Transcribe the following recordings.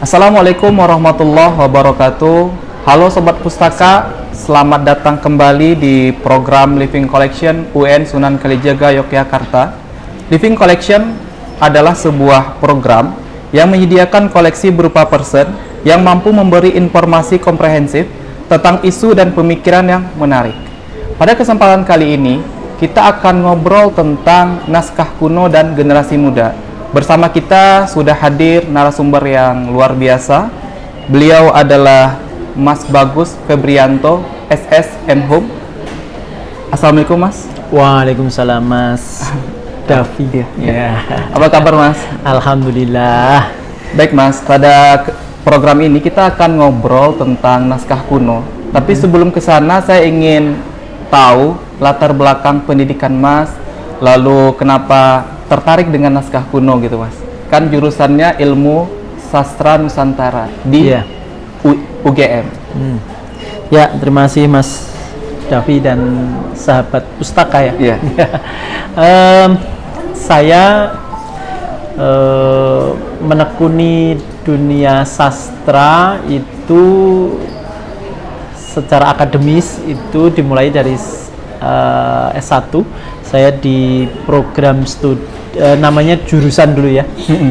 Assalamualaikum warahmatullahi wabarakatuh. Halo Sobat Pustaka, selamat datang kembali di program Living Collection UN Sunan Kalijaga Yogyakarta. Living Collection adalah sebuah program yang menyediakan koleksi berupa person yang mampu memberi informasi komprehensif tentang isu dan pemikiran yang menarik. Pada kesempatan kali ini, kita akan ngobrol tentang naskah kuno dan generasi muda. Bersama kita sudah hadir narasumber yang luar biasa. Beliau adalah Mas Bagus Febrianto, SS Home. Assalamualaikum Mas. Waalaikumsalam Mas Davi. Ya. Apa kabar Mas? Alhamdulillah. Baik Mas, pada program ini kita akan ngobrol tentang naskah kuno. Tapi sebelum ke sana saya ingin tahu latar belakang pendidikan Mas, lalu kenapa tertarik dengan naskah kuno gitu Mas. Kan jurusannya ilmu sastra Nusantara di UGM. Ya, terima kasih Mas Davi dan sahabat pustaka ya. Iya. Saya menekuni dunia sastra itu secara akademis itu dimulai dari S1. Saya di program studi namanya jurusan dulu ya,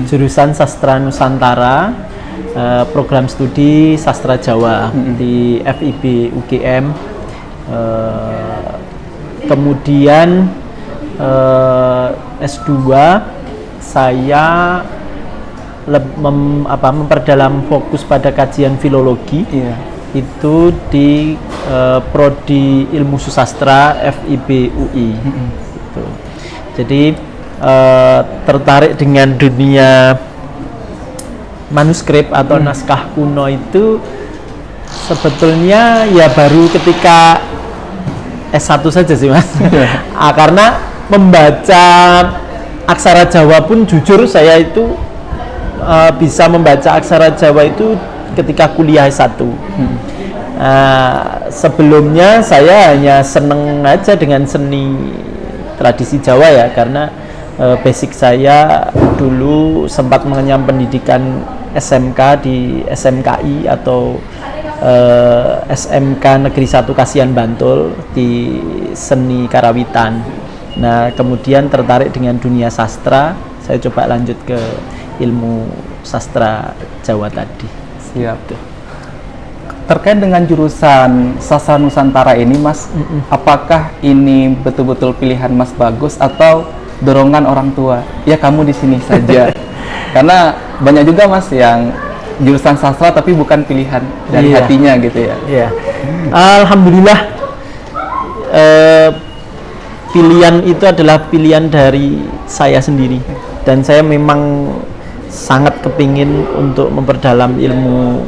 jurusan sastra Nusantara, program studi sastra Jawa di FIB UGM. Kemudian S2 saya memperdalam fokus pada kajian filologi. Itu di prodi ilmu susastra FIB UI. Gitu. Jadi tertarik dengan dunia manuskrip atau naskah kuno itu sebetulnya ya baru ketika S1 saja sih Mas. Karena membaca aksara Jawa pun jujur saya itu bisa membaca aksara Jawa itu ketika kuliah S1. Sebelumnya saya hanya seneng aja dengan seni tradisi Jawa ya, karena basic saya dulu sempat mengenyam pendidikan SMK di SMKI atau SMK Negeri 1 Kasihan Bantul di seni karawitan. Nah, kemudian tertarik dengan dunia sastra, saya coba lanjut ke ilmu sastra Jawa tadi. Siap. Terkait dengan jurusan sastra Nusantara ini Mas, apakah ini betul-betul pilihan Mas Bagus atau dorongan orang tua? Ya kamu di sini saja. Karena banyak juga Mas yang jurusan sastra tapi bukan pilihan dari hatinya gitu ya. Iya. Alhamdulillah pilihan itu adalah pilihan dari saya sendiri, dan saya memang sangat kepingin untuk memperdalam ilmu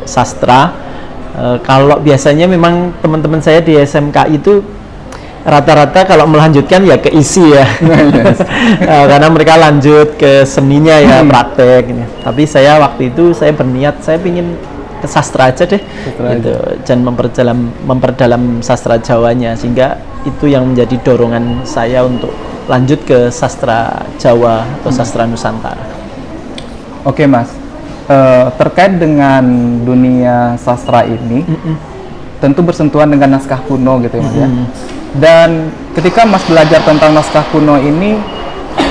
sastra. Kalau biasanya memang teman-teman saya di SMK itu rata-rata kalau melanjutkan ya ke isi ya. Karena mereka lanjut ke seninya ya, praktek gitu. Tapi saya waktu itu saya berniat saya ingin ke sastra aja deh gitu, dan memperdalam sastra Jawanya, sehingga itu yang menjadi dorongan saya untuk lanjut ke sastra Jawa atau sastra Nusantara. Oke Mas, terkait dengan dunia sastra ini, tentu bersentuhan dengan naskah kuno gitu ya Mas ya. Dan ketika Mas belajar tentang naskah kuno ini,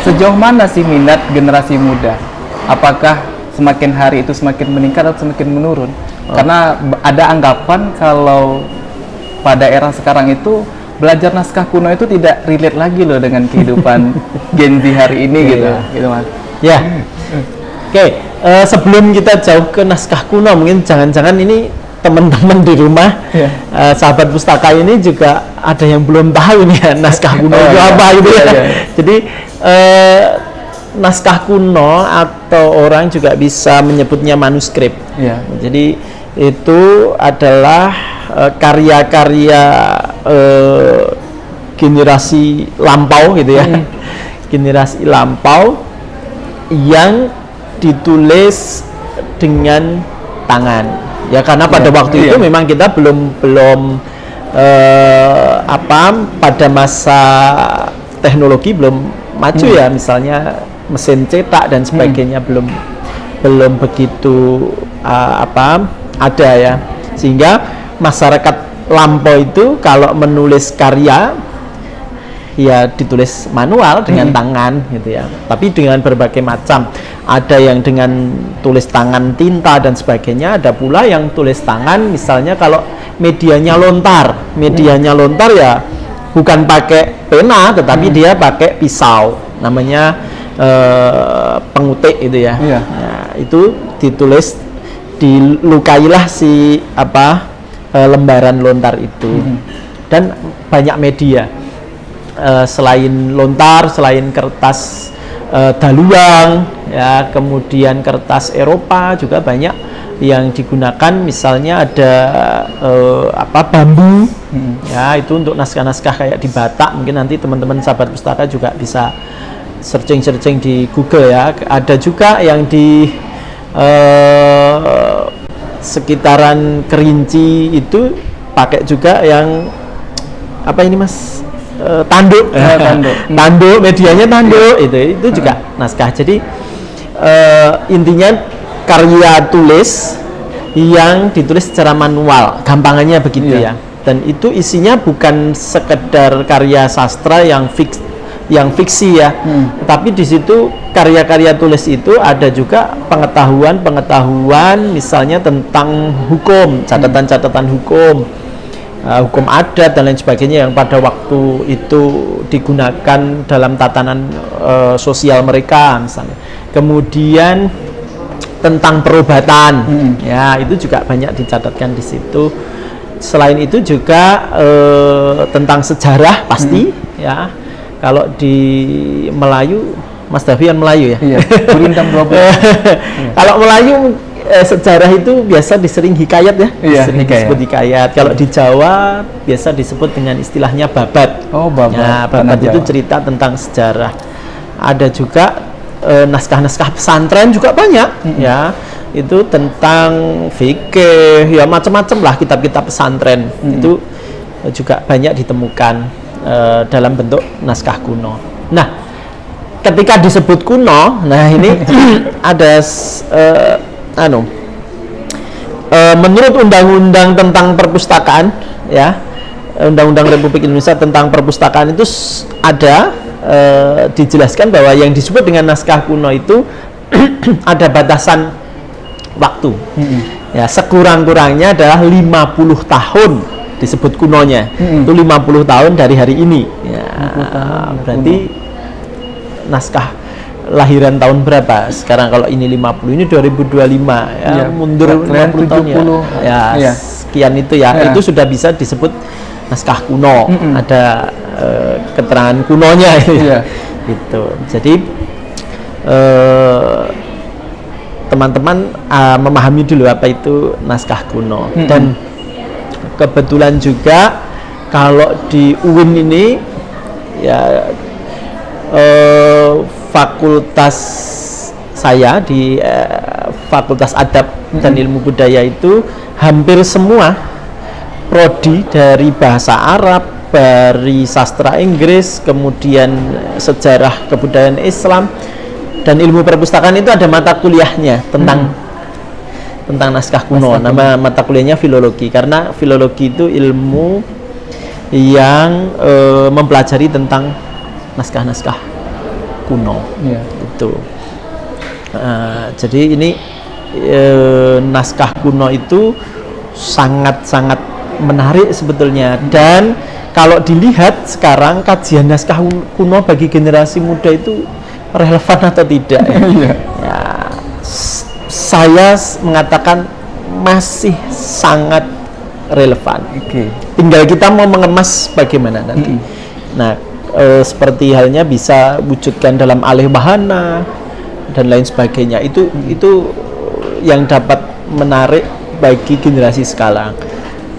sejauh mana sih minat generasi muda? Apakah semakin hari itu semakin meningkat atau semakin menurun? Karena ada anggapan kalau pada era sekarang itu belajar naskah kuno itu tidak relate lagi loh dengan kehidupan Gen Z hari ini gitu Mas. Ya. Oke, sebelum kita jauh ke naskah kuno, mungkin jangan-jangan ini teman-teman di rumah, sahabat pustaka ini juga ada yang belum tahu nih ya, naskah kuno itu apa gitu ya. Jadi naskah kuno atau orang juga bisa menyebutnya manuskrip. Jadi itu adalah karya-karya generasi lampau gitu ya. Generasi lampau yang ditulis dengan tangan ya, karena pada waktu itu memang kita belum pada masa teknologi belum maju ya, misalnya mesin cetak dan sebagainya belum belum begitu ada ya, sehingga masyarakat lampau itu kalau menulis karya ya ditulis manual dengan tangan gitu ya, tapi dengan berbagai macam, ada yang dengan tulis tangan tinta dan sebagainya, ada pula yang tulis tangan misalnya kalau medianya lontar ya bukan pakai pena tetapi dia pakai pisau, namanya pengutik itu ya. Nah, itu ditulis, dilukailah si lembaran lontar itu. Dan banyak media selain lontar, selain kertas daluang ya, kemudian kertas Eropa juga banyak yang digunakan, misalnya ada bambu ya, itu untuk naskah-naskah kayak di Batak. Mungkin nanti teman-teman sahabat pustaka juga bisa searching di Google ya. Ada juga yang di sekitaran Kerinci itu pakai juga yang tanduk, tanduk, medianya tanduk, itu juga naskah. Jadi intinya karya tulis yang ditulis secara manual, gampangannya begitu ya. Dan itu isinya bukan sekedar karya sastra yang fiksi ya, tapi di situ karya-karya tulis itu ada juga pengetahuan misalnya tentang hukum, catatan-catatan hukum adat dan lain sebagainya yang pada waktu itu digunakan dalam tatanan sosial mereka misalnya. Kemudian tentang perobatan ya, itu juga banyak dicatatkan di situ. Selain itu juga tentang sejarah pasti ya. Kalau di Melayu, Mas Davian Melayu ya? Iya, Gurindam 20. Kalau Melayu sejarah itu biasa disering hikayat ya, sering disebut hikayat. Kalau di Jawa biasa disebut dengan istilahnya babat. Oh, babat. Nah, babat itu cerita tentang sejarah. Ada juga naskah-naskah pesantren juga banyak ya. Itu tentang fikih ya, macam-macam lah, kitab-kitab pesantren. Itu juga banyak ditemukan dalam bentuk naskah kuno. Nah, ketika disebut kuno, nah ini ada menurut Undang-Undang tentang Perpustakaan ya, Undang-Undang Republik Indonesia tentang Perpustakaan itu ada dijelaskan bahwa yang disebut dengan naskah kuno itu ada batasan waktu. Ya, sekurang-kurangnya adalah 50 tahun disebut kunonya. Itu 50 tahun dari hari ini. Ya, berarti naskah lahiran tahun berapa? Sekarang kalau ini 50, ini 2025 ya, mundur 50 tahun ya. Ya, sekian itu ya. Itu sudah bisa disebut naskah kuno. Ada keterangan kunonya gitu. Jadi teman-teman memahami dulu apa itu naskah kuno. Dan kebetulan juga kalau di UIN ini ya, fakultas saya di Fakultas Adab dan Ilmu Budaya itu hampir semua prodi dari bahasa Arab, dari sastra Inggris, kemudian sejarah kebudayaan Islam dan ilmu perpustakaan itu ada mata kuliahnya tentang naskah kuno. Nama mata kuliahnya filologi, karena filologi itu ilmu yang mempelajari tentang naskah-naskah kuno. Itu. Jadi ini naskah kuno itu sangat-sangat menarik sebetulnya, dan kalau dilihat sekarang kajian naskah kuno bagi generasi muda itu relevan atau tidak ya? Ya, saya mengatakan masih sangat relevan. Tinggal kita mau mengemas bagaimana nanti. Nah, seperti halnya bisa wujudkan dalam alih bahana dan lain sebagainya. Itu yang dapat menarik bagi generasi sekarang.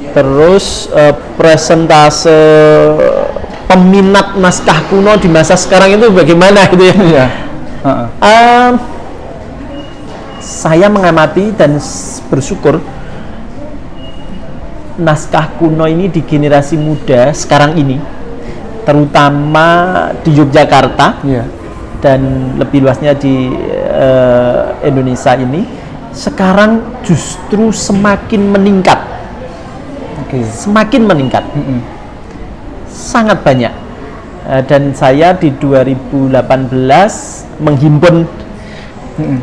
Terus presentase peminat naskah kuno di masa sekarang itu bagaimana gitu ya? Saya mengamati dan bersyukur naskah kuno ini di generasi muda sekarang ini, terutama di Yogyakarta dan lebih luasnya di Indonesia ini sekarang justru semakin meningkat. Semakin meningkat. Sangat banyak. Dan saya di 2018 menghimpun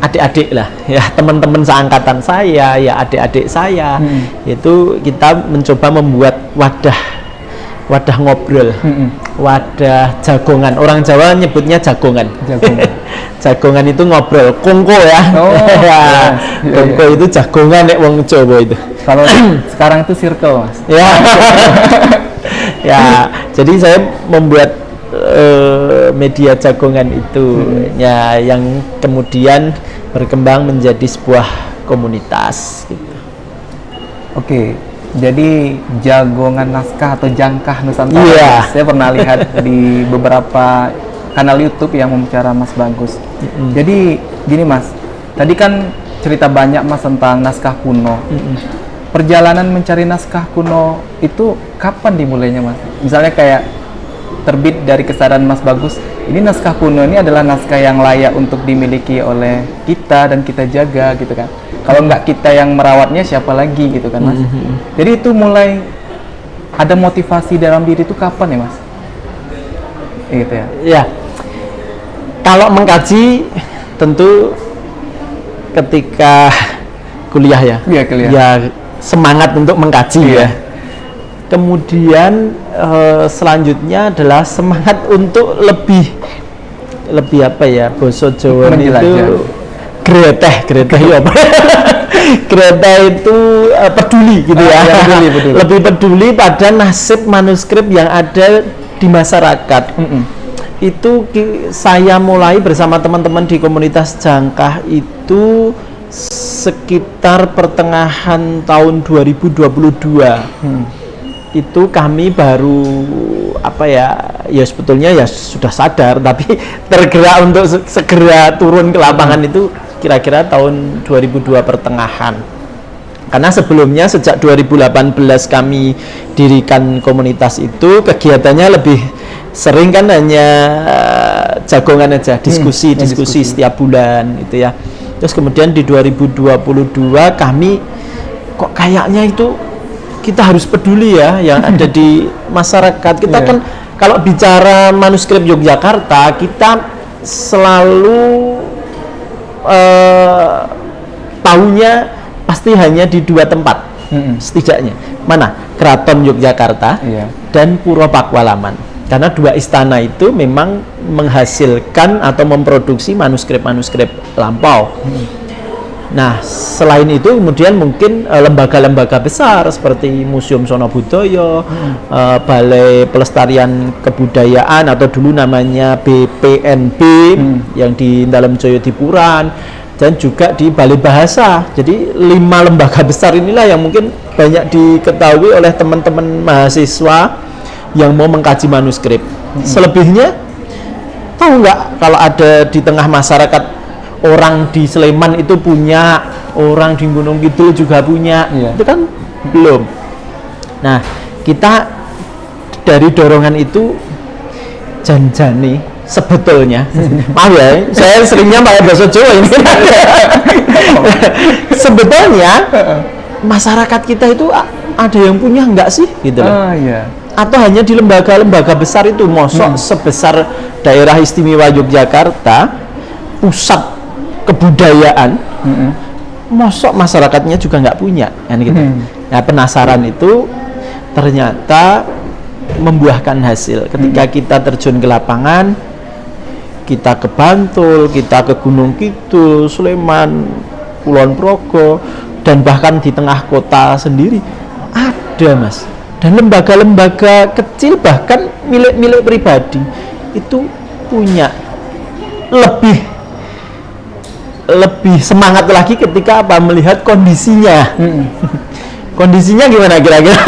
adik-adik lah, ya teman-teman seangkatan saya, ya adik-adik saya, itu kita mencoba membuat wadah ngobrol, wadah jagongan. Orang Jawa nyebutnya jagongan. Jagongan itu ngobrol, kongko ya. Kongko itu jagongan nek wong Jawa itu. Kalau sekarang itu circle, Mas. Ya. Ya, jadi saya membuat media jagongan itu ya, yang kemudian berkembang menjadi sebuah komunitas gitu. Oke, jadi jagongan naskah atau jangkah Nusantara. Iya. Saya pernah lihat di beberapa kanal YouTube yang membicarakan Mas Bagus. Jadi gini Mas, tadi kan cerita banyak Mas tentang naskah kuno. Perjalanan mencari naskah kuno itu kapan dimulainya Mas? Misalnya kayak terbit dari kesadaran Mas Bagus, ini naskah kuno ini adalah naskah yang layak untuk dimiliki oleh kita dan kita jaga gitu kan. Kalau nggak kita yang merawatnya, siapa lagi gitu kan Mas. Jadi itu mulai ada motivasi dalam diri itu kapan ya Mas? Gitu ya. Ya, kalau mengkaji tentu ketika kuliah ya. Iya, kuliah. Ya, semangat untuk mengkaji ya. Kemudian selanjutnya adalah semangat untuk lebih apa ya, boso Jawa itu greteh ya apa? Greteh itu peduli gitu ya. Peduli. Lebih peduli pada nasib manuskrip yang ada di masyarakat. Itu saya mulai bersama teman-teman di komunitas Jangkah itu sekitar pertengahan tahun 2022. Itu kami baru apa ya sebetulnya ya sudah sadar, tapi tergerak untuk segera turun ke lapangan itu kira-kira tahun 2002 pertengahan. Karena sebelumnya sejak 2018 kami dirikan komunitas itu, kegiatannya lebih sering kan hanya jagongan aja, diskusi setiap bulan gitu ya. Terus kemudian di 2022 kami kok kayaknya itu kita harus peduli ya yang ada di masyarakat. Kita kan kalau bicara manuskrip Yogyakarta, kita selalu tahunya pasti hanya di dua tempat setidaknya. Mana? Keraton Yogyakarta dan Puro Pakualaman. Karena dua istana itu memang menghasilkan atau memproduksi manuskrip-manuskrip lampau. Nah, selain itu kemudian mungkin lembaga-lembaga besar seperti Museum Sono Budoyo, Balai Pelestarian Kebudayaan atau dulu namanya BPNB yang di dalam Joyodipuran, dan juga di Balai Bahasa. Jadi 5 lembaga besar inilah yang mungkin banyak diketahui oleh teman-teman mahasiswa yang mau mengkaji manuskrip. Selebihnya tahu nggak kalau ada di tengah masyarakat, orang di Sleman itu punya, orang di Gunung Kidul juga punya, itu kan belum. Nah, kita dari dorongan itu janjani sebetulnya, maaf ya, saya seringnya pakai bahasa Jawa ini. Sebetulnya masyarakat kita itu ada yang punya nggak sih, gitu loh. Atau hanya di lembaga-lembaga besar itu, mosok sebesar daerah istimewa Yogyakarta, pusat kebudayaan, mosok masyarakatnya juga nggak punya, kan gitu. Nah, penasaran itu ternyata membuahkan hasil. Ketika kita terjun ke lapangan, kita ke Bantul, kita ke Gunung Kidul, Sleman, Kulon Progo, dan bahkan di tengah kota sendiri ada, Mas. Dan lembaga-lembaga kecil bahkan milik pribadi itu punya. Lebih semangat lagi ketika apa, melihat kondisinya. Kondisinya gimana kira-kira?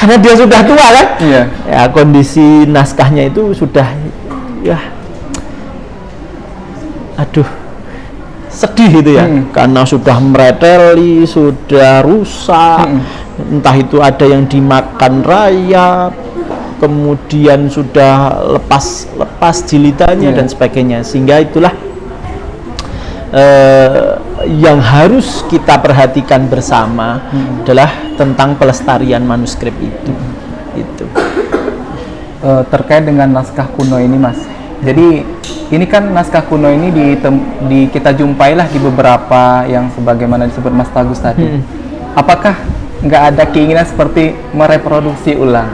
Karena dia sudah tua kan? Ya, kondisi naskahnya itu sudah sedih gitu ya. Karena sudah mereteli, sudah rusak. Entah itu ada yang dimakan rayap, kemudian sudah lepas jilitannya dan sebagainya. Sehingga itulah yang harus kita perhatikan bersama adalah tentang pelestarian manuskrip itu. Itu. Terkait dengan naskah kuno ini, Mas. Jadi ini kan naskah kuno ini kita jumpailah di beberapa yang sebagaimana disebut Mas Tagus tadi. Apakah nggak ada keinginan seperti mereproduksi ulang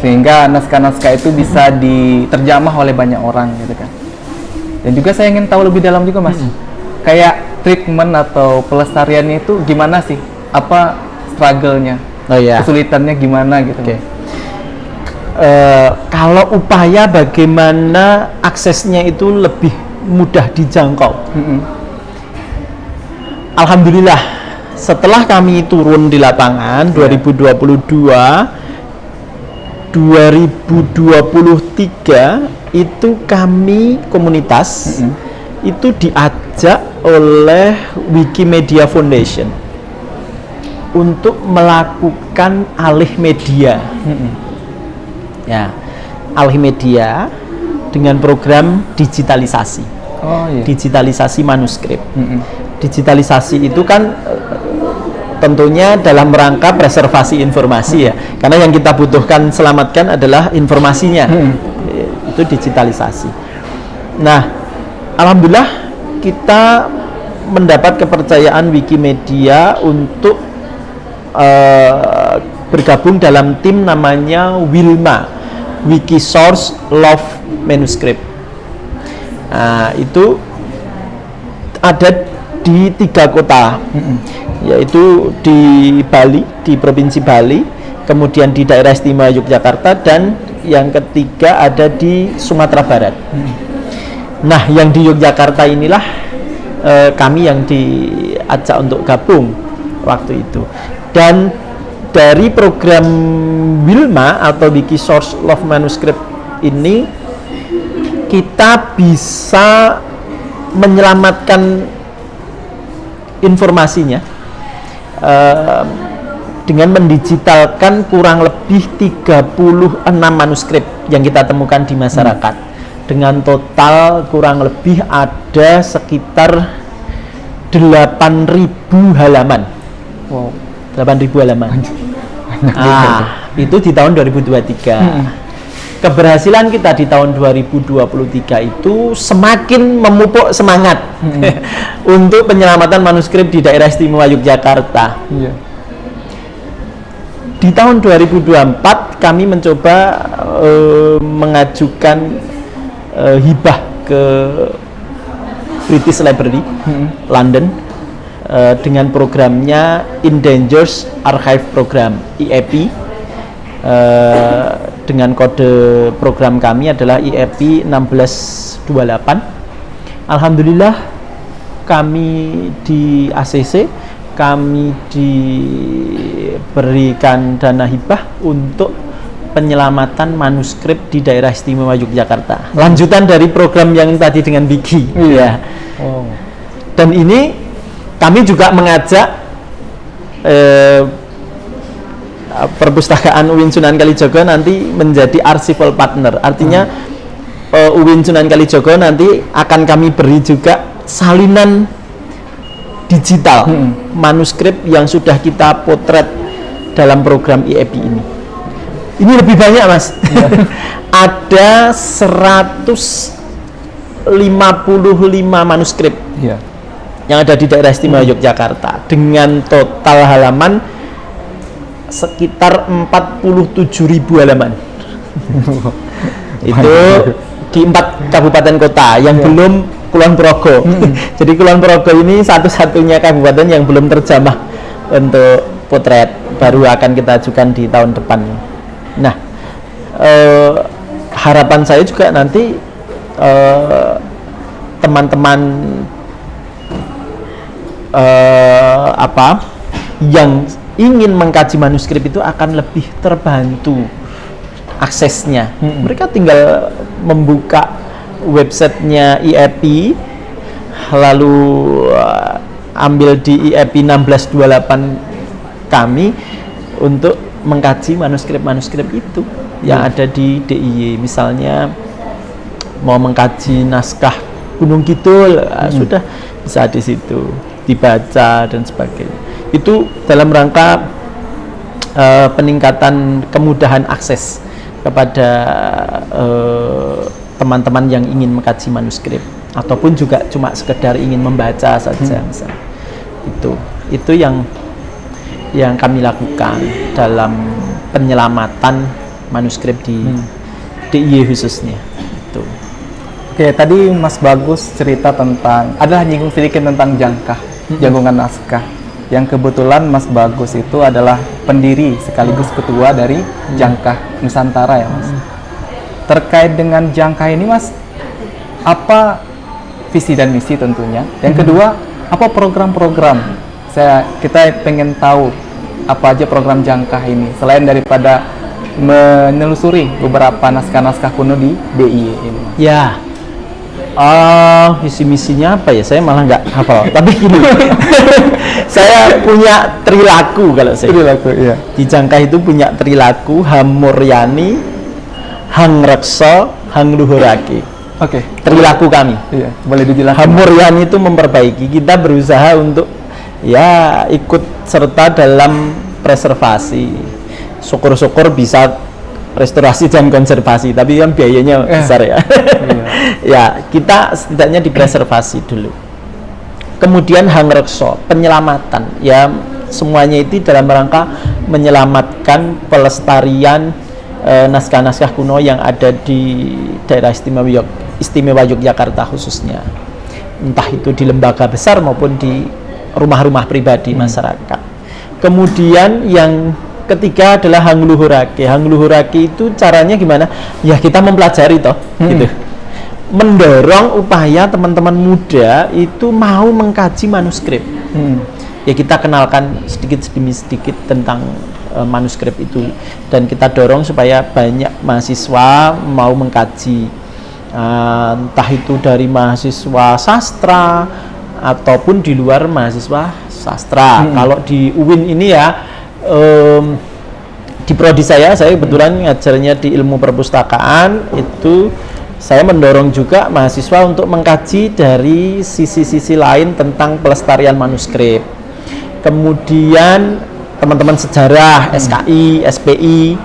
sehingga naskah-naskah itu bisa diterjemah oleh banyak orang gitu kan? Dan juga saya ingin tahu lebih dalam juga, Mas. Kayak treatment atau pelestariannya itu gimana sih? Apa struggle-nya? Oh iya. Kesulitannya gimana gitu? Oke. Kalau upaya bagaimana aksesnya itu lebih mudah dijangkau. Alhamdulillah, setelah kami turun di lapangan 2022, 2023 itu kami komunitas itu diajak oleh Wikimedia Foundation untuk melakukan alih media. Ya, alih media dengan program digitalisasi. Oh iya. Digitalisasi manuskrip. Digitalisasi itu kan tentunya dalam rangka preservasi informasi ya. Karena yang kita butuhkan selamatkan adalah informasinya. Itu digitalisasi. Nah, alhamdulillah kita mendapat kepercayaan Wikimedia untuk bergabung dalam tim namanya WILMA, Wikisource Love Manuscript. Nah, itu ada di 3 kota, yaitu di Bali, di Provinsi Bali, kemudian di Daerah Istimewa Yogyakarta, dan yang ketiga ada di Sumatera Barat. Nah, yang di Yogyakarta inilah kami yang diajak untuk gabung waktu itu. Dan dari program WILMA atau Wikisource Love Manuscript ini kita bisa menyelamatkan informasinya dengan mendigitalkan kurang lebih 36 manuskrip yang kita temukan di masyarakat dengan total kurang lebih ada sekitar 8.000 halaman. Wow. 8.000 halaman. Itu di tahun 2023. Keberhasilan kita di tahun 2023 itu semakin memupuk semangat untuk penyelamatan manuskrip di Daerah Istimewa Yogyakarta. Iya. Di tahun 2024 kami mencoba mengajukan hibah ke British Library London dengan programnya Endangered Archive Program (EAP). Dengan kode program kami adalah EAP 1628. Alhamdulillah kami di ACC kami diberikan dana hibah untuk penyelamatan manuskrip di Daerah Istimewa Yogyakarta. Lanjutan dari program yang tadi dengan Wiki. Iya. Oh. Dan ini kami juga mengajak perpustakaan UIN Sunan Kalijaga nanti menjadi archival partner. Artinya UIN Sunan Kalijaga nanti akan kami beri juga salinan digital manuskrip yang sudah kita potret dalam program EAP ini. Ini lebih banyak, Mas. Ada 155 manuskrip. Iya. Yang ada di Daerah Istimewa Yogyakarta dengan total halaman sekitar 47.000 halaman. Itu di 4 kabupaten kota yang belum Kulon Progo. Jadi Kulon Progo ini satu-satunya kabupaten yang belum terjamah untuk potret, baru akan kita ajukan di tahun depan. Nah, harapan saya juga nanti teman-teman yang ingin mengkaji manuskrip itu akan lebih terbantu aksesnya. Mereka tinggal membuka websitenya EAP, lalu ambil di EAP 1628 kami untuk mengkaji manuskrip-manuskrip itu yang ada di DIY. Misalnya mau mengkaji naskah Gunung Kidul, sudah bisa di situ dibaca dan sebagainya. Itu dalam rangka peningkatan kemudahan akses kepada teman-teman yang ingin mengkaji manuskrip ataupun juga cuma sekedar ingin membaca saja. Itu yang kami lakukan dalam penyelamatan manuskrip di DIY khususnya. Itu. Oke, tadi Mas Bagus cerita tentang, adalah nyinggung sedikit tentang jangkungan naskah. Yang kebetulan Mas Bagus itu adalah pendiri sekaligus ketua dari Jangkah Nusantara ya Mas. Terkait dengan Jangkah ini Mas, apa visi dan misi tentunya? Yang kedua, apa program-program? Kita pengen tahu apa aja program Jangkah ini selain daripada menelusuri beberapa naskah-naskah kuno di DIY ini. Ya, visi misinya apa ya? Saya malah nggak hafal. Tapi gini, saya punya trilaku kalau saya. Trilaku, iya. Di Jangkah itu punya trilaku, Hamuryani, Hangrekso, Hangluhurake. Oke. Trilaku kami. Iya, boleh dijelaskan. Hamuryani itu memperbaiki. Kita berusaha untuk ya ikut serta dalam preservasi. Syukur-syukur bisa restorasi dan konservasi, tapi kan biayanya besar ya. Ya, kita setidaknya dipreservasi dulu. Kemudian Hangrekso, penyelamatan. Ya, semuanya itu dalam rangka menyelamatkan pelestarian naskah-naskah kuno yang ada di daerah istimewa Yogyakarta khususnya. Entah itu di lembaga besar maupun di rumah-rumah pribadi masyarakat. Kemudian yang ketiga adalah Hangluhurake. Hangluhurake itu caranya gimana? Ya kita mempelajari toh, gitu. Mendorong upaya teman-teman muda itu mau mengkaji manuskrip. Ya kita kenalkan sedikit demi sedikit tentang manuskrip itu, dan kita dorong supaya banyak mahasiswa mau mengkaji, entah itu dari mahasiswa sastra ataupun di luar mahasiswa sastra. Kalau di UIN ini ya, di prodi saya kebetulan ngajarnya di ilmu perpustakaan, itu saya mendorong juga mahasiswa untuk mengkaji dari sisi-sisi lain tentang pelestarian manuskrip. Kemudian teman-teman sejarah, SKI, SPI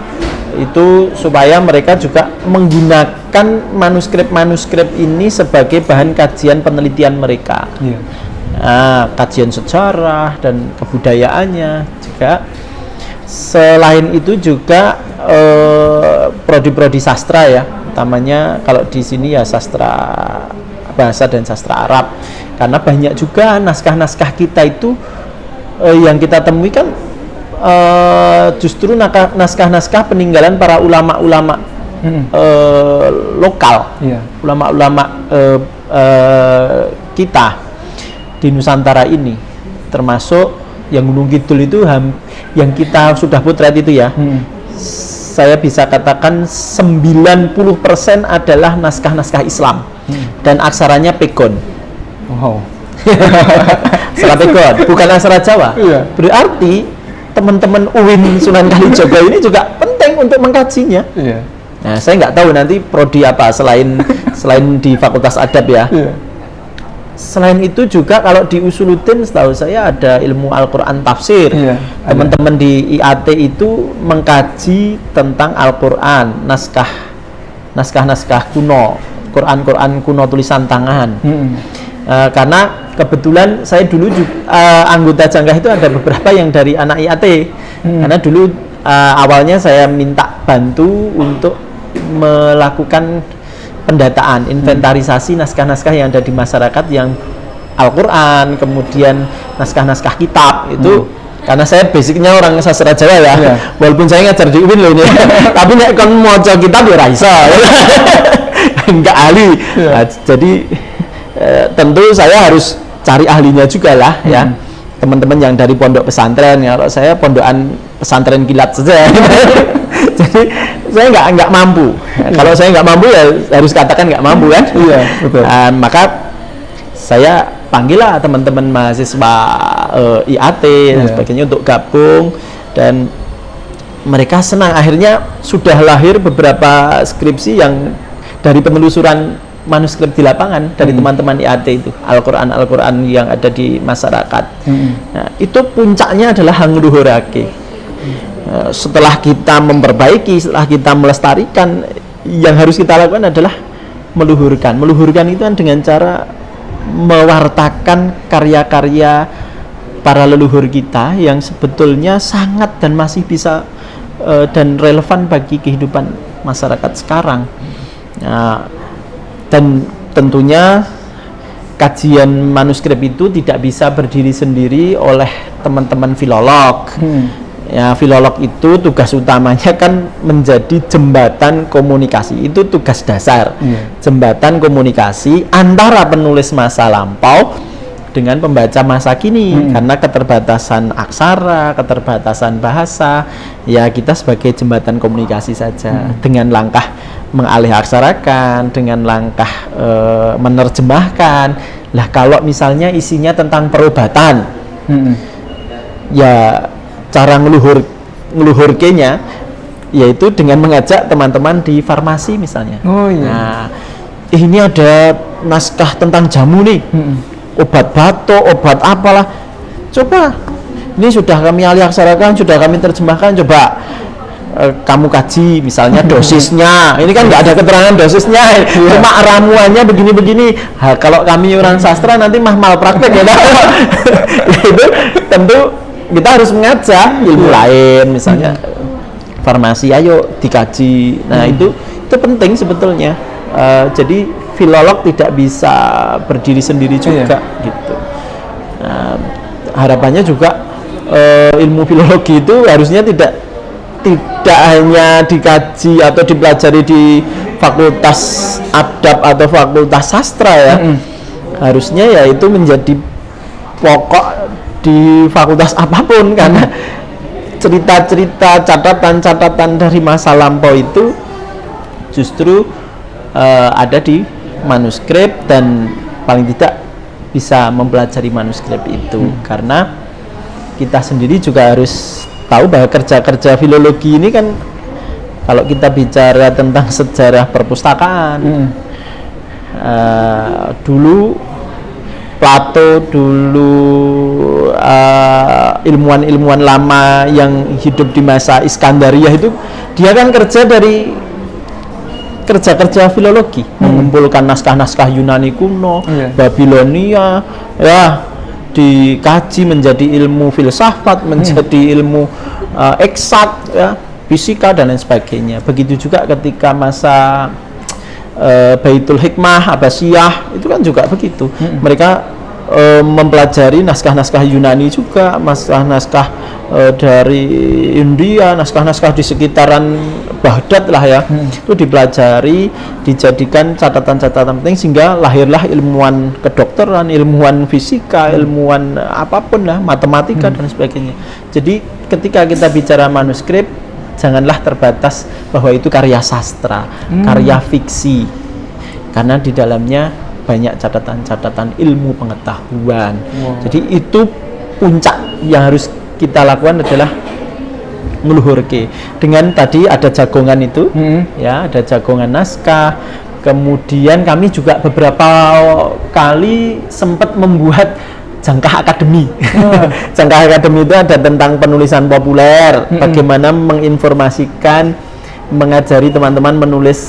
itu supaya mereka juga menggunakan manuskrip-manuskrip ini sebagai bahan kajian penelitian mereka. Kajian sejarah dan kebudayaannya juga. Selain itu juga prodi-prodi sastra ya, utamanya kalau di sini ya sastra bahasa dan sastra Arab, karena banyak juga naskah-naskah kita itu yang kita temui kan justru naskah-naskah peninggalan para ulama-ulama lokal, ulama-ulama kita di Nusantara ini, termasuk yang Gunung Kidul itu yang kita sudah potret itu ya. Saya bisa katakan 90% adalah naskah-naskah Islam dan aksaranya Pegon. Wow. Aksara Pegon, bukan aksara Jawa. Berarti teman-teman UIN Sunan Kalijaga ini juga penting untuk mengkajinya. Nah, saya nggak tahu nanti prodi apa selain di Fakultas Adab ya. Selain itu juga kalau di Usuluddin setahu saya ada ilmu Al-Quran tafsir. Teman-teman di IAT itu mengkaji tentang Al-Quran, naskah-naskah kuno, Quran kuno tulisan tangan. Karena kebetulan saya dulu juga, anggota Jangkah itu ada beberapa yang dari anak IAT. Karena dulu awalnya saya minta bantu untuk melakukan pendataan, inventarisasi naskah-naskah yang ada di masyarakat yang Al-Quran, kemudian naskah-naskah kitab itu. Karena saya basicnya orang sastra Jawa ya, walaupun saya ngajar di UIN loh ini, tapi nek kon maca kitab ya ora iso, enggak ahli. Nah, jadi tentu saya harus cari ahlinya juga lah ya, teman-teman yang dari pondok pesantren ya. Kalau saya pondokan pesantren kilat saja. Jadi saya nggak mampu. Kalau saya nggak mampu ya harus katakan nggak mampu kan. Betul. Maka saya panggillah teman-teman mahasiswa IAT dan sebagainya untuk gabung, dan mereka senang. Akhirnya sudah lahir beberapa skripsi yang dari penelusuran manuskrip di lapangan dari teman-teman IAT itu, Al-Quran yang ada di masyarakat. Nah, itu puncaknya adalah ngluhurake. Setelah kita memperbaiki, setelah kita melestarikan, yang harus kita lakukan adalah meluhurkan. Meluhurkan itu kan dengan cara mewartakan karya-karya para leluhur kita yang sebetulnya sangat dan masih bisa dan relevan bagi kehidupan masyarakat sekarang. Nah, dan tentunya kajian manuskrip itu tidak bisa berdiri sendiri oleh teman-teman filolog. Ya, filolog itu tugas utamanya kan menjadi jembatan komunikasi, itu tugas dasar. Jembatan komunikasi antara penulis masa lampau dengan pembaca masa kini, karena keterbatasan aksara, keterbatasan bahasa, ya kita sebagai jembatan komunikasi saja dengan langkah mengalih aksarakan, dengan langkah menerjemahkan. Lah kalau misalnya isinya tentang perobatan, ya cara ngeluhurkenya yaitu dengan mengajak teman-teman di farmasi misalnya. Nah, ini ada naskah tentang jamu nih, obat batuk, obat apalah. Coba, ini sudah kami alih aksarakan, sudah kami terjemahkan, coba kamu kaji misalnya dosisnya. Ini kan nggak ada keterangan dosisnya, cuma ramuannya begini-begini. Kalau kami orang sastra nanti malpraktek ya. Itu tentu kita harus mengajak ilmu lain, misalnya farmasi, ayo dikaji. Nah, itu penting sebetulnya. Jadi filolog tidak bisa berdiri sendiri juga, gitu. Nah, harapannya juga ilmu filologi itu harusnya tidak hanya dikaji atau dipelajari di fakultas adab atau fakultas sastra ya. Harusnya ya itu menjadi pokok di fakultas apapun, karena cerita-cerita, catatan-catatan dari masa lampau itu justru ada di manuskrip, dan paling tidak bisa mempelajari manuskrip itu. Karena kita sendiri juga harus tahu bahwa kerja-kerja filologi ini kan, kalau kita bicara tentang sejarah perpustakaan, dulu Plato, dulu ilmuwan-ilmuwan lama yang hidup di masa Iskandaria itu, dia kan kerja filologi, mengumpulkan naskah-naskah Yunani kuno, Babilonia, ya dikaji menjadi ilmu filsafat, menjadi ilmu eksak, ya, fisika dan lain sebagainya. Begitu juga ketika masa Baitul Hikmah Abbasiyah itu kan juga begitu. Mereka mempelajari naskah-naskah Yunani juga, naskah-naskah dari India, naskah-naskah di sekitaran Baghdad lah ya. Itu dipelajari, dijadikan catatan-catatan penting, sehingga lahirlah ilmuwan kedokteran, ilmuwan fisika, ilmuwan apapun lah, matematika dan sebagainya. Jadi ketika kita bicara manuskrip, janganlah terbatas bahwa itu karya sastra, karya fiksi, karena di dalamnya banyak catatan-catatan ilmu pengetahuan. Jadi itu puncak yang harus kita lakukan adalah meluhurke. Dengan tadi ada jagongan itu, ya, ada jagongan naskah. Kemudian kami juga beberapa kali sempat membuat jangkah akademi. Jangkah akademi itu ada tentang penulisan populer, bagaimana menginformasikan, mengajari teman-teman menulis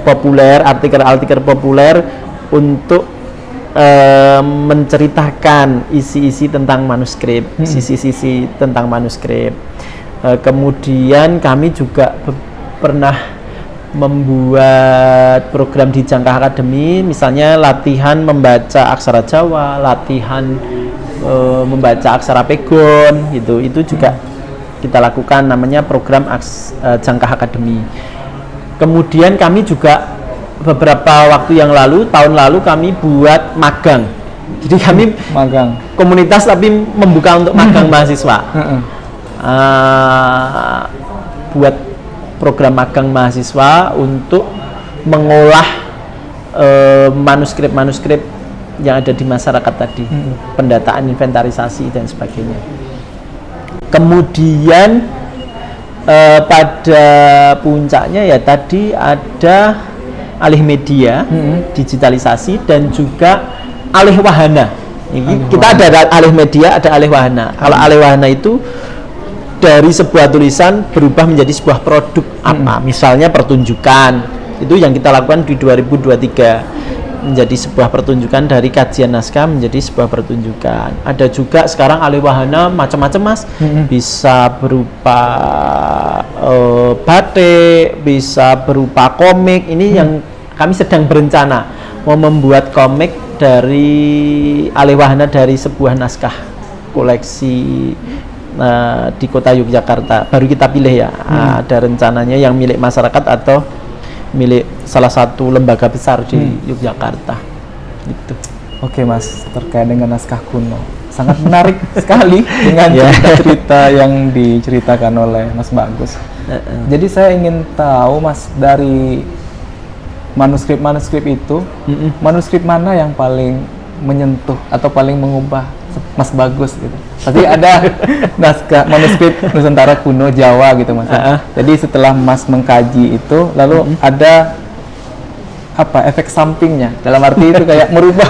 populer, artikel-artikel populer untuk menceritakan isi-isi tentang manuskrip, sisi-sisi tentang manuskrip. Kemudian kami juga pernah membuat program di Jangkah Akademi, misalnya latihan membaca aksara Jawa, latihan membaca aksara Pegon, gitu. Itu juga kita lakukan, namanya program Jangkah Akademi. Kemudian kami juga beberapa waktu yang lalu, tahun lalu kami buat magang. Jadi kami magang komunitas tapi membuka untuk magang mahasiswa. Buat program magang mahasiswa untuk mengolah manuskrip-manuskrip yang ada di masyarakat tadi, pendataan, inventarisasi dan sebagainya. Kemudian pada puncaknya ya tadi ada alih media, digitalisasi, dan juga alih wahana. Ini kita ada alih media, ada alih wahana. Kalau alih wahana itu dari sebuah tulisan berubah menjadi sebuah produk apa? Misalnya pertunjukan. Itu yang kita lakukan di 2023. Menjadi sebuah pertunjukan, dari kajian naskah menjadi sebuah pertunjukan. Ada juga sekarang alih wahana macam-macam, Mas. Bisa berupa batik, bisa berupa komik. Ini yang kami sedang berencana mau membuat komik dari alih wahana dari sebuah naskah koleksi di kota Yogyakarta. Baru kita pilih ya. Ada rencananya yang milik masyarakat atau milik salah satu lembaga besar di Yogyakarta. Gitu. Oke Mas, terkait dengan naskah kuno sangat menarik sekali dengan cerita-cerita yang diceritakan oleh Mas Bagus. Jadi saya ingin tahu Mas, dari manuskrip itu, manuskrip mana yang paling menyentuh atau paling mengubah Mas Bagus gitu? Pasti ada naskah manuskrip Nusantara kuno Jawa gitu Mas. Jadi setelah Mas mengkaji itu, lalu ada apa efek sampingnya? Dalam arti itu kayak merubah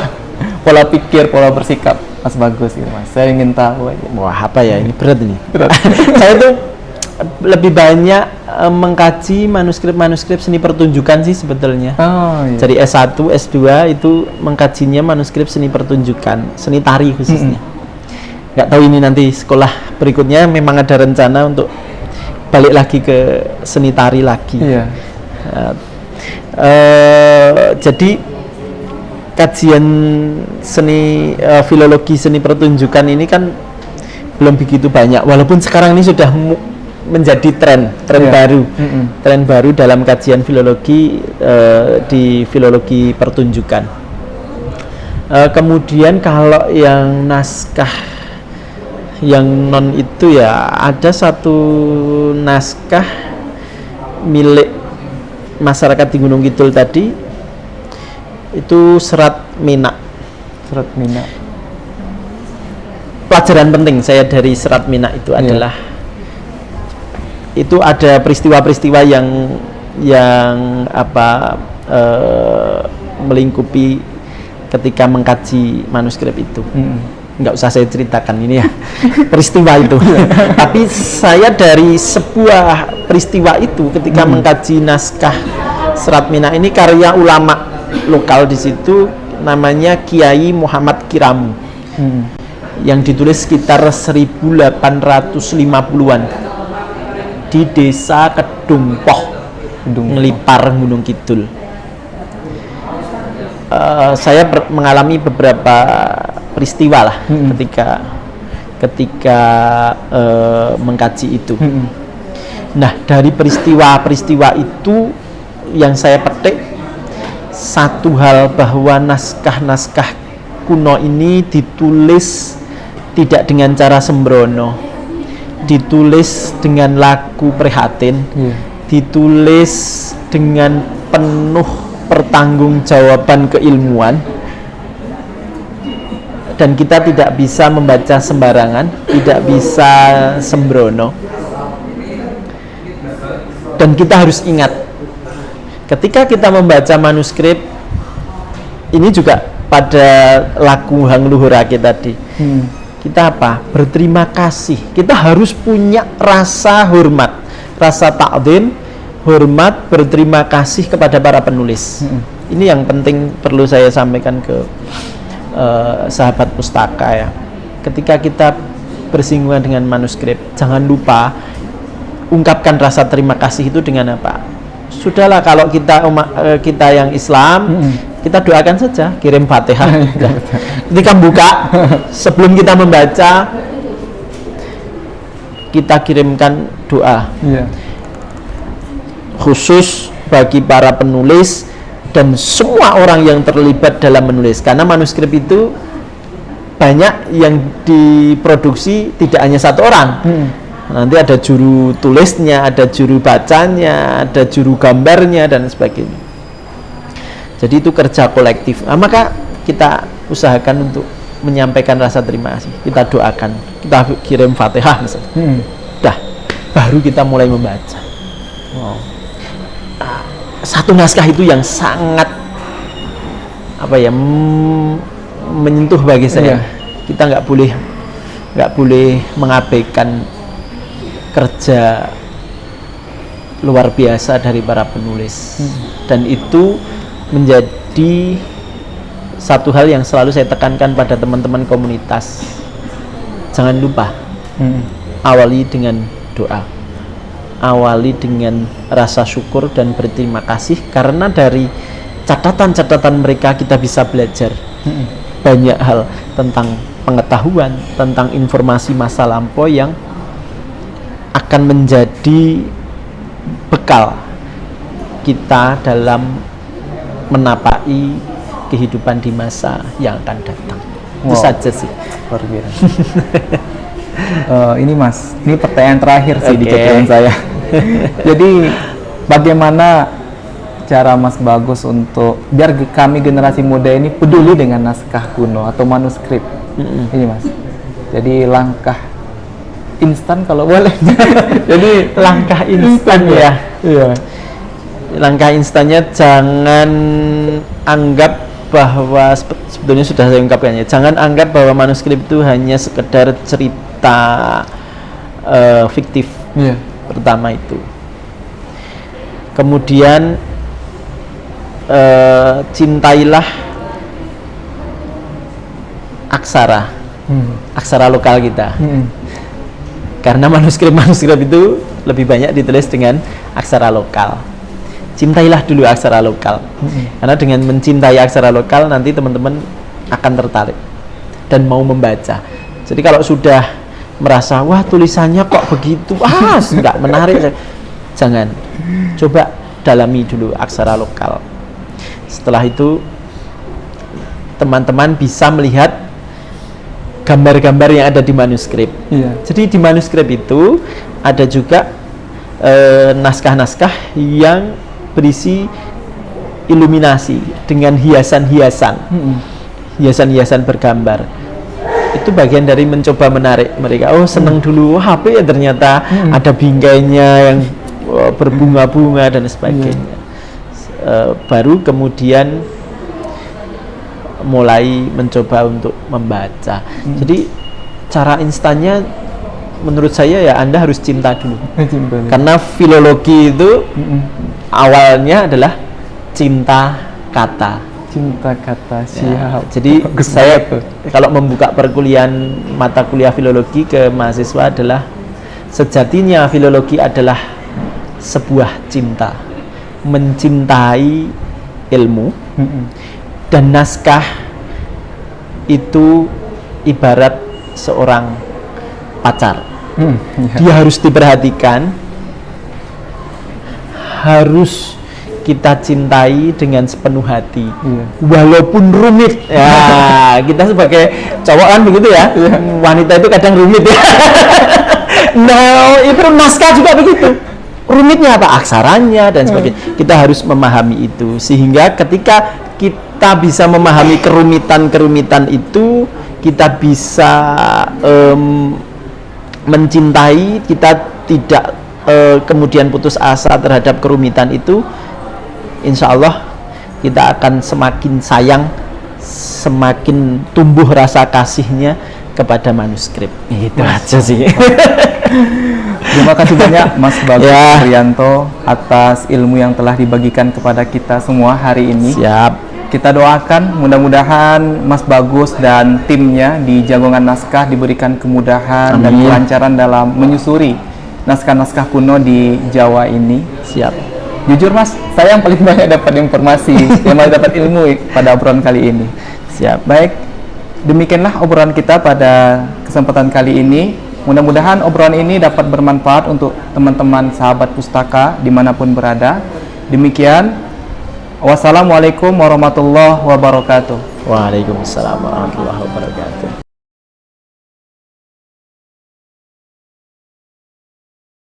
pola pikir, pola bersikap Mas Bagus gitu Mas. Saya ingin tahu aja. Wah, apa ya, ini berat ini. Saya tuh lebih banyak mengkaji manuskrip seni pertunjukan sih sebetulnya. Jadi S1, S2 itu mengkajinya manuskrip seni pertunjukan, seni tari khususnya. Nggak tahu ini nanti sekolah berikutnya memang ada rencana untuk balik lagi ke seni tari lagi. Jadi kajian seni filologi seni pertunjukan ini kan belum begitu banyak, walaupun sekarang ini sudah menjadi tren baru, tren baru dalam kajian filologi di filologi pertunjukan. Kemudian kalau yang naskah yang non itu ya, ada satu naskah milik masyarakat di Gunung Kidul tadi, itu Serat Mina. Pelajaran penting saya dari Serat Mina itu adalah itu ada peristiwa-peristiwa yang melingkupi ketika mengkaji manuskrip itu. Nggak usah saya ceritakan ini ya peristiwa itu. Tapi saya dari sebuah peristiwa itu ketika mengkaji naskah Serat Mina ini, karya ulama lokal di situ namanya Kiai Muhammad Kiramu, yang ditulis sekitar 1850-an di desa Kedungpoh, Ngelipar, Gunung Kidul. Saya mengalami beberapa peristiwa lah ketika mengkaji itu. Nah, dari peristiwa-peristiwa itu yang saya petik satu hal, bahwa naskah-naskah kuno ini ditulis tidak dengan cara sembrono, ditulis dengan laku prihatin, ditulis dengan penuh pertanggungjawaban keilmuan, dan kita tidak bisa membaca sembarangan, tidak bisa sembrono. Dan kita harus ingat, ketika kita membaca manuskrip ini juga pada laku Hang Luhurake tadi, kita berterima kasih. Kita harus punya rasa hormat, rasa takdim, hormat, berterima kasih kepada para penulis. Ini yang penting perlu saya sampaikan ke sahabat pustaka ya. Ketika kita bersinggungan dengan manuskrip, jangan lupa ungkapkan rasa terima kasih itu dengan apa? Sudahlah, kalau kita yang Islam, kita doakan saja, kirim Fatihah. Ketika buka, sebelum kita membaca, kita kirimkan doa. Khusus bagi para penulis dan semua orang yang terlibat dalam menulis, karena manuskrip itu banyak yang diproduksi tidak hanya satu orang. Nanti ada juru tulisnya, ada juru bacanya, ada juru gambarnya, dan sebagainya. Jadi itu kerja kolektif. Maka kita usahakan untuk menyampaikan rasa terima kasih. Kita doakan, kita kirim Fatihah misalnya. Baru kita mulai membaca. satu naskah itu yang sangat menyentuh bagi saya. Kita nggak boleh mengabaikan kerja luar biasa dari para penulis. Dan itu menjadi satu hal yang selalu saya tekankan pada teman-teman komunitas. Jangan lupa awali dengan doa, awali dengan rasa syukur dan berterima kasih, karena dari catatan-catatan mereka kita bisa belajar banyak hal tentang pengetahuan, tentang informasi masa lampau yang akan menjadi bekal kita dalam menapai kehidupan di masa yang akan datang. Itu saja sih. Luar biasa. Ini Mas, ini pertanyaan terakhir sih di catatan saya. Jadi bagaimana cara Mas Bagus untuk biar kami generasi muda ini peduli dengan naskah kuno atau manuskrip? Ini Mas. Jadi langkah instan kalau boleh. Jadi langkah instan ya. Iya. Langkah instannya jangan anggap bahwa sebetulnya sudah saya ungkapkan ya. Jangan anggap bahwa manuskrip itu hanya sekedar cerita fiktif. Pertama itu. Kemudian cintailah aksara lokal kita. Karena manuskrip itu lebih banyak ditulis dengan aksara lokal. Cintailah dulu aksara lokal. Karena dengan mencintai aksara lokal nanti teman-teman akan tertarik dan mau membaca. Jadi kalau sudah merasa wah tulisannya kok begitu, nggak menarik, jangan. Coba dalami dulu aksara lokal. Setelah itu teman-teman bisa melihat gambar-gambar yang ada di manuskrip. Jadi di manuskrip itu ada juga naskah-naskah yang berisi iluminasi dengan hiasan-hiasan bergambar. Itu bagian dari mencoba menarik mereka. Oh, seneng dulu, HP ya ternyata ada bingkainya yang berbunga-bunga dan sebagainya. Baru kemudian mulai mencoba untuk membaca. Jadi cara instannya menurut saya ya Anda harus cinta dulu. Karena filologi itu awalnya adalah cinta kata. Siap. Jadi saya kalau membuka perkuliahan mata kuliah filologi ke mahasiswa adalah sejatinya filologi adalah sebuah cinta, mencintai ilmu. Dan naskah itu ibarat seorang pacar. Dia harus diperhatikan, harus kita cintai dengan sepenuh hati, walaupun rumit. Ya, kita sebagai cowok kan begitu ya. Wanita itu kadang rumit ya. Nah, itu naskah juga begitu. Rumitnya apa? Aksaranya dan sebagainya. Kita harus memahami itu sehingga ketika kita bisa memahami kerumitan itu, kita bisa mencintai, kita tidak kemudian putus asa terhadap kerumitan itu. Insya Allah kita akan semakin sayang, semakin tumbuh rasa kasihnya kepada manuskrip. Itu aja sih. Terima kasih banyak Mas Bagus Prianto atas ilmu yang telah dibagikan kepada kita semua hari ini. Siap. Kita doakan mudah-mudahan Mas Bagus dan timnya di Jagongan Naskah diberikan kemudahan dan kelancaran dalam menyusuri naskah-naskah kuno di Jawa ini. Siap. Jujur Mas, saya yang paling banyak dapat informasi, yang paling dapat ilmu pada obrolan kali ini. Siap. Baik, demikianlah obrolan kita pada kesempatan kali ini. Mudah-mudahan obrolan ini dapat bermanfaat untuk teman-teman sahabat pustaka dimanapun berada. Demikian, wassalamualaikum warahmatullahi wabarakatuh. Waalaikumsalam warahmatullahi wabarakatuh.